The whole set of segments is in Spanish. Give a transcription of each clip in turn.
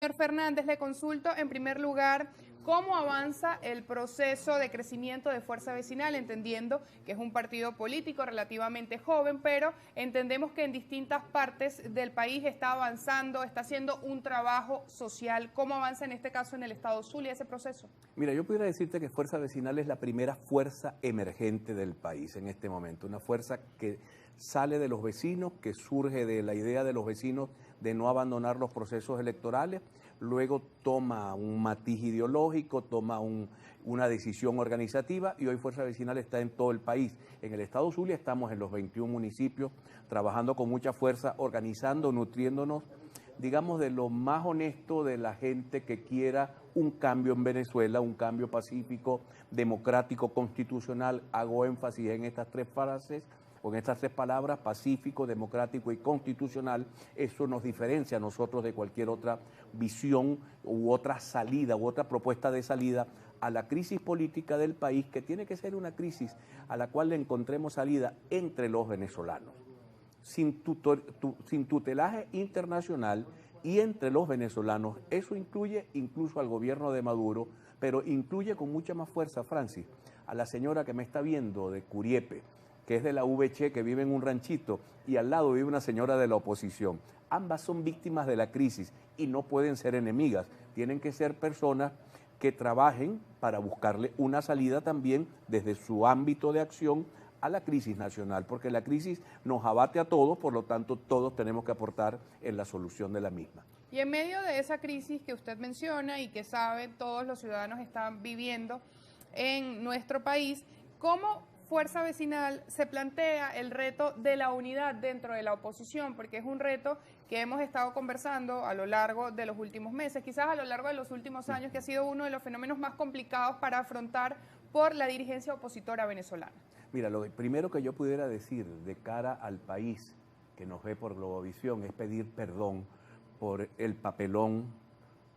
Víctor Fernández, le consulto en primer lugar cómo avanza el proceso de crecimiento de Fuerza Vecinal, entendiendo que es un partido político relativamente joven, pero entendemos que en distintas partes del país está avanzando, está haciendo un trabajo social. ¿Cómo avanza en este caso en el estado Zulia ese proceso? Mira, yo pudiera decirte que Fuerza Vecinal es la primera fuerza emergente del país en este momento, una fuerza que sale de los vecinos, que surge de la idea de los vecinos de no abandonar los procesos electorales, luego toma un matiz ideológico, toma una decisión organizativa y hoy Fuerza Vecinal está en todo el país. En el estado Zulia estamos en los 21 municipios, trabajando con mucha fuerza, organizando, nutriéndonos, digamos, de lo más honesto de la gente que quiera un cambio en Venezuela, un cambio pacífico, democrático, constitucional. Hago énfasis en estas tres frases, con estas tres palabras: pacífico, democrático y constitucional. Eso nos diferencia a nosotros de cualquier otra visión u otra salida u otra propuesta de salida a la crisis política del país, que tiene que ser una crisis a la cual le encontremos salida entre los venezolanos, sin tutelaje internacional y entre los venezolanos. Eso incluye incluso al gobierno de Maduro, pero incluye con mucha más fuerza, Francis, a la señora que me está viendo de Curiepe, que es de la VC, que vive en un ranchito, y al lado vive una señora de la oposición. Ambas son víctimas de la crisis y no pueden ser enemigas. Tienen que ser personas que trabajen para buscarle una salida también desde su ámbito de acción a la crisis nacional, porque la crisis nos abate a todos, por lo tanto todos tenemos que aportar en la solución de la misma. Y en medio de esa crisis que usted menciona y que sabe todos los ciudadanos están viviendo en nuestro país, ¿cómo Fuerza Vecinal se plantea el reto de la unidad dentro de la oposición? Porque es un reto que hemos estado conversando a lo largo de los últimos meses, quizás a lo largo de los últimos años, que ha sido uno de los fenómenos más complicados para afrontar por la dirigencia opositora venezolana. Mira, lo primero que yo pudiera decir de cara al país que nos ve por Globovisión es pedir perdón por el papelón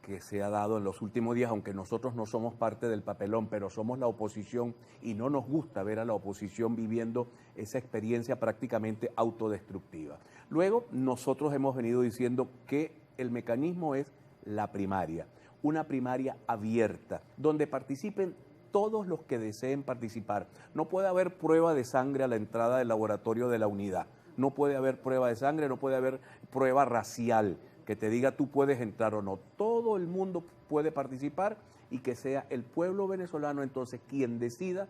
que se ha dado en los últimos días, aunque nosotros no somos parte del papelón, pero somos la oposición y no nos gusta ver a la oposición viviendo esa experiencia prácticamente autodestructiva. Luego, nosotros hemos venido diciendo que el mecanismo es la primaria, una primaria abierta, donde participen todos los que deseen participar. No puede haber prueba de sangre a la entrada del laboratorio de la unidad, no puede haber prueba de sangre, no puede haber prueba racial que te diga tú puedes entrar o no. Todo el mundo puede participar y que sea el pueblo venezolano entonces quien decida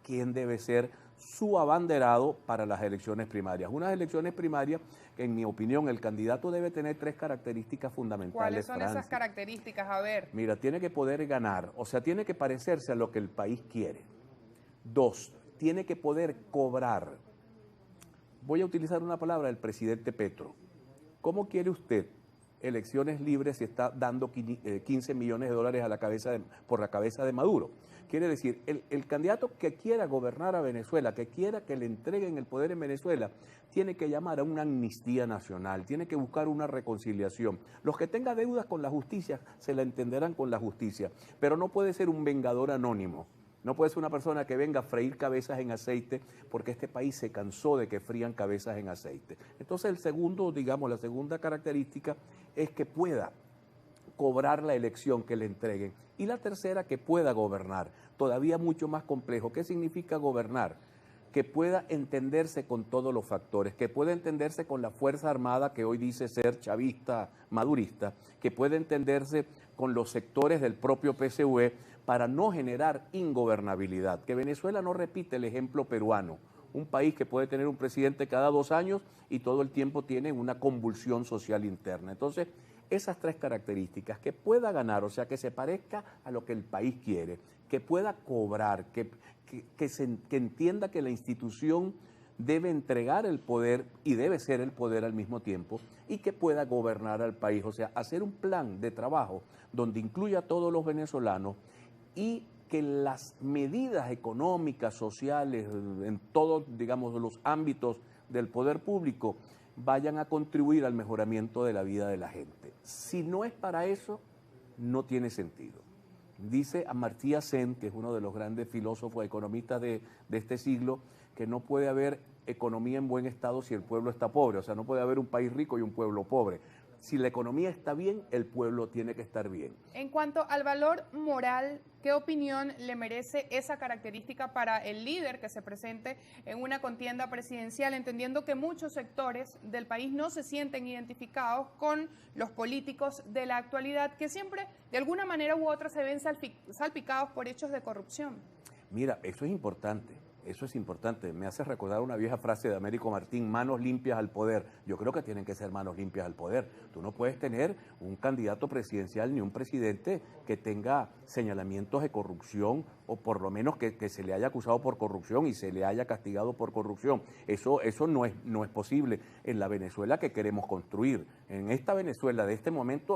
quién debe ser su abanderado para las elecciones primarias. Unas elecciones primarias que, en mi opinión, el candidato debe tener tres características fundamentales. ¿Cuáles son esas características? A ver. Mira, tiene que poder ganar, o sea, tiene que parecerse a lo que el país quiere. Dos, tiene que poder cobrar. Voy a utilizar una palabra del presidente Petro. ¿Cómo quiere usted elecciones libres si está dando 15 millones de dólares a la cabeza por la cabeza de Maduro? Quiere decir, el candidato que quiera gobernar a Venezuela, que quiera que le entreguen el poder en Venezuela, tiene que llamar a una amnistía nacional, tiene que buscar una reconciliación. Los que tengan deudas con la justicia se la entenderán con la justicia, pero no puede ser un vengador anónimo. No puede ser una persona que venga a freír cabezas en aceite, porque este país se cansó de que frían cabezas en aceite. Entonces, la segunda característica es que pueda cobrar la elección que le entreguen. Y la tercera, que pueda gobernar. Todavía mucho más complejo. ¿Qué significa gobernar? Que pueda entenderse con todos los factores, que pueda entenderse con la Fuerza Armada, que hoy dice ser chavista, madurista, que pueda entenderse con los sectores del propio PSUV para no generar ingobernabilidad. Que Venezuela no repite el ejemplo peruano, un país que puede tener un presidente cada 2 años y todo el tiempo tiene una convulsión social interna. Entonces, esas tres características, que pueda ganar, o sea, que se parezca a lo que el país quiere, que pueda cobrar, que entienda que la institución debe entregar el poder y debe ser el poder al mismo tiempo, y que pueda gobernar al país, o sea, hacer un plan de trabajo donde incluya a todos los venezolanos y que las medidas económicas, sociales, en todos, digamos, los ámbitos del poder público vayan a contribuir al mejoramiento de la vida de la gente. Si no es para eso, no tiene sentido. Dice Amartya Sen, que es uno de los grandes filósofos, economistas de este siglo, que no puede haber economía en buen estado si el pueblo está pobre, o sea, no puede haber un país rico y un pueblo pobre. Si la economía está bien, el pueblo tiene que estar bien. En cuanto al valor moral, ¿qué opinión le merece esa característica para el líder que se presente en una contienda presidencial, entendiendo que muchos sectores del país no se sienten identificados con los políticos de la actualidad, que siempre, de alguna manera u otra, se ven salpicados por hechos de corrupción? Mira, eso es importante. Eso es importante. Me hace recordar una vieja frase de Américo Martín: manos limpias al poder. Yo creo que tienen que ser manos limpias al poder. Tú no puedes tener un candidato presidencial ni un presidente que tenga señalamientos de corrupción, o por lo menos que se le haya acusado por corrupción y se le haya castigado por corrupción. Eso no es posible en la Venezuela que queremos construir. En esta Venezuela de este momento